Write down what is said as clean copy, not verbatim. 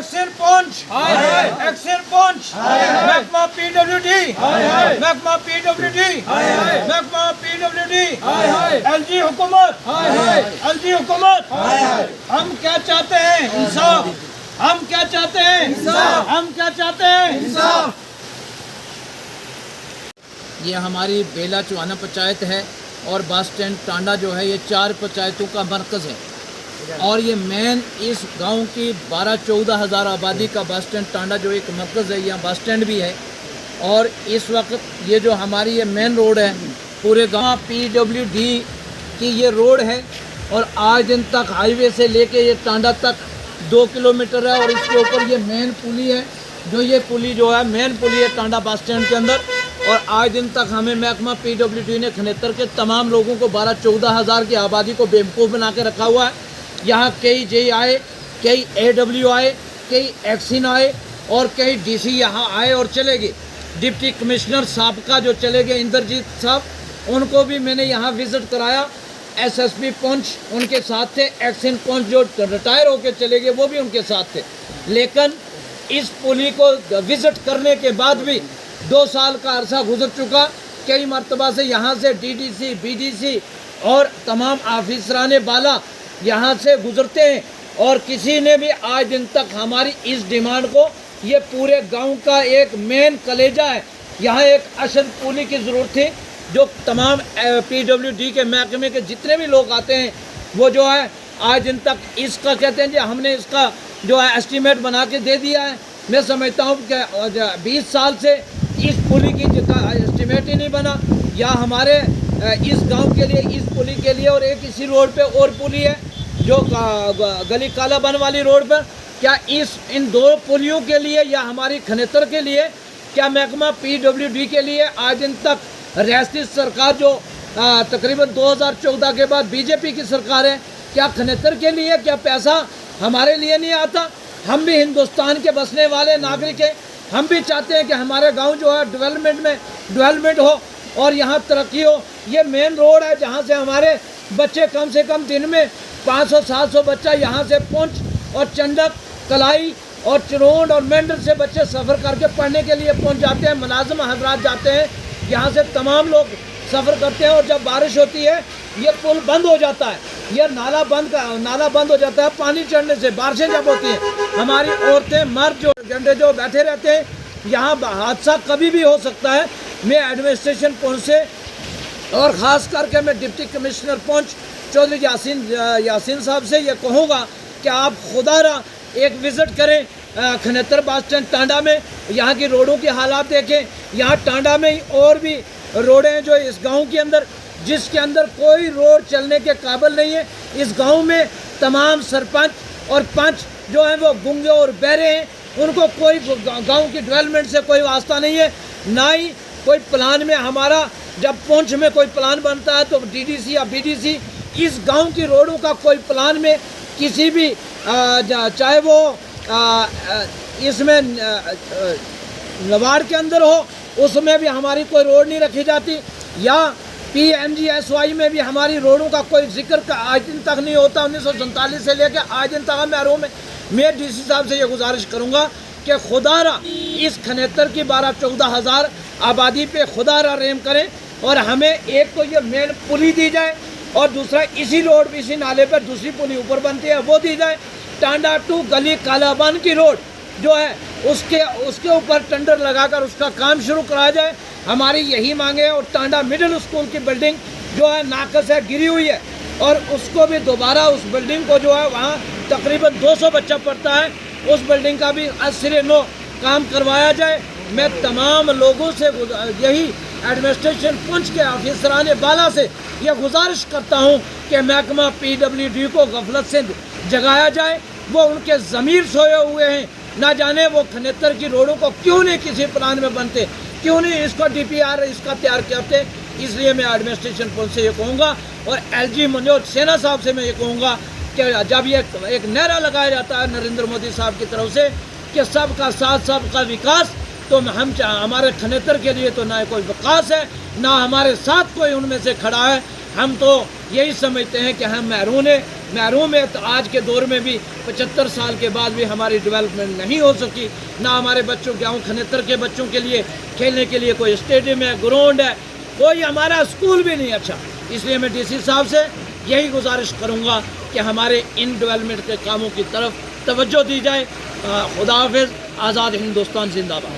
Action पंच, action पंच, महकमा PWD, महकमा PWD, महकमा पीडब्ल्यूडी, एलजी हुकूमत, एलजी हुकूमत। हम क्या चाहते हैं? इंसाफ। हम क्या चाहते हैं? इंसाफ। हम क्या चाहते हैं? इंसाफ। ये हमारी बेला चुहाना पंचायत है और बस स्टैंड टांडा जो है ये 4 पंचायतों का मरकज़ है और ये मेन इस गांव की 12-14 हज़ार आबादी का बस स्टैंड टांडा जो एक मरकज़ है, यहाँ बस स्टैंड भी है। और इस वक्त ये जो हमारी ये मेन रोड है पूरे गांव पीडब्ल्यूडी की ये रोड है और आज दिन तक हाईवे से लेके ये टांडा तक 2 किलोमीटर है और इसके ऊपर ये मेन पुली है जो ये पुली जो है मेन पुली है टांडा बस स्टैंड के अंदर। और आज दिन तक हमें महकमा पीडब्ल्यूडी ने खनेतर के तमाम लोगों को 12-14 हज़ार की आबादी को बेवकूफ़ बना के रखा हुआ है। यहाँ कई जे आए, कई AW आए, कई एक्सिन आए और कई DC यहाँ आए और चले गए। डिप्टी कमिश्नर साहब का जो चले गए इंद्रजीत साहब, उनको भी मैंने यहाँ विज़िट कराया। SSP पंच उनके साथ थे, एक्सिन पंच जो रिटायर होकर चले गए वो भी उनके साथ थे। लेकिन इस पुली को विज़िट करने के बाद भी 2 साल का अरसा गुजर चुका। कई मरतबा से यहाँ से DDC, BDC और तमाम ऑफिसराने बाला यहाँ से गुजरते हैं और किसी ने भी आज दिन तक हमारी इस डिमांड को, ये पूरे गांव का एक मेन कलेजा है, यहाँ एक अशद पुली की ज़रूरत थी जो तमाम पीडब्ल्यूडी के महकमे के जितने भी लोग आते हैं वो जो है आज दिन तक इसका कहते हैं जी हमने इसका जो है एस्टीमेट बना के दे दिया है। मैं समझता हूँ कि 20 साल से इस पुली की एस्टीमेट ही नहीं बना। या हमारे इस गांव के लिए, इस पुली के लिए और एक इसी रोड पे और पुली है जो गली काला बन वाली रोड पर, क्या इन 2 पुलियों के लिए या हमारी खनेतर के लिए, क्या महकमा पीडब्ल्यूडी के लिए आज दिन तक रियासती सरकार जो तकरीबन 2014 के बाद बीजेपी की सरकार है, क्या खनेतर के लिए क्या पैसा हमारे लिए नहीं आता? हम भी हिंदुस्तान के बसने वाले नागरिक हैं, हम भी चाहते हैं कि हमारे गांव जो है डेवलपमेंट हो और यहाँ तरक्की हो। ये मेन रोड है जहाँ से हमारे बच्चे कम से कम दिन में 500-700 बच्चा यहाँ से पहुँच और चंडक, कलाई और चिरोंड और मेंढर से बच्चे सफ़र करके पढ़ने के लिए पहुँच जाते हैं। मुलाजिम हजरात जाते हैं, यहाँ से तमाम लोग सफ़र करते हैं और जब बारिश होती है ये पुल बंद हो जाता है, ये नाला बंद हो जाता है पानी चढ़ने से। बारिशें जब होती हैं हमारी औरतें, मर्द जो घंटे जो बैठे रहते हैं, यहाँ हादसा कभी भी हो सकता है। मैं एडमिनिस्ट्रेशन पंच से और ख़ास करके मैं डिप्टी कमिश्नर पंच चौधरी यासीन साहब से ये कहूँगा कि आप खुदारा एक विज़िट करें खनेतर बस स्टैंड टांडा में, यहाँ की रोडों की हालात देखें। यहाँ टांडा में और भी रोडें हैं जो इस गांव के अंदर, जिसके अंदर कोई रोड चलने के काबिल नहीं है। इस गांव में तमाम सरपंच और पंच जो हैं वो गूंगे और बहरे हैं, उनको कोई गांव की डेवलपमेंट से कोई वास्ता नहीं है, ना ही कोई प्लान में हमारा जब पुंछ में कोई प्लान बनता है तो DDC या BDC इस गांव की रोडों का कोई प्लान में किसी भी चाहे वो इसमें नवाड़ के अंदर हो उसमें भी हमारी कोई रोड नहीं रखी जाती, या PMGSY में भी हमारी रोडों का कोई जिक्र का आज दिन तक नहीं होता। 1947 से लेकर आज दिन तक हम महरूम हैं। मैं DC साहब से ये गुजारिश करूँगा कि खुदारा इस खनेतर की 12-14 हज़ार आबादी पे खुदारा रहम करें और हमें एक तो ये मेन पुली दी जाए और दूसरा इसी रोड इसी नाले पर दूसरी पुली ऊपर बनती है वो दी जाए। टांडा टू गली कालाबन की रोड जो है उसके ऊपर टेंडर लगाकर उसका काम शुरू कराया जाए, हमारी यही मांगे है। और टांडा मिडिल स्कूल की बिल्डिंग जो है नाकस है, गिरी हुई है, और उसको भी दोबारा उस बिल्डिंग को जो है वहाँ तकरीबन 200 बच्चा पढ़ता है, उस बिल्डिंग का भी असरे नो काम करवाया जाए। मैं तमाम लोगों से यही एडमिनिस्ट्रेशन पुंछ के ऑफिसराने बाला से यह गुजारिश करता हूँ कि महकमा पीडब्ल्यूडी को गफलत से जगाया जाए। वो उनके ज़मीर सोए हुए हैं, ना जाने वो खनेतर की रोडों को क्यों नहीं किसी प्लान में बनते, क्यों नहीं इसको DPR इसका तैयार करते। इसलिए मैं एडमिनिस्ट्रेशन पुंछ से ये कहूँगा और LG मनोज सिन्हा साहब से मैं ये कहूँगा कि जब ये एक नारा लगाया जाता है नरेंद्र मोदी साहब की तरफ से कि सबका साथ सबका विकास, तो हम हमारे खनेतर के लिए तो ना कोई विकास है ना हमारे साथ कोई उनमें से खड़ा है। हम तो यही समझते हैं कि हम महरूम हैं महरूम है। तो आज के दौर में भी 75 साल के बाद भी हमारी डेवलपमेंट नहीं हो सकी। ना हमारे बच्चों गाँव खनेतर के बच्चों के लिए खेलने के लिए कोई स्टेडियम है, ग्राउंड है, कोई हमारा स्कूल भी नहीं अच्छा। इसलिए मैं डीसी साहब से यही गुजारिश करूँगा कि हमारे इन डेवलपमेंट के कामों की तरफ तवज्जो दी जाए। खुदा हाफिज़। आज़ाद हिंदुस्तान जिंदाबाद।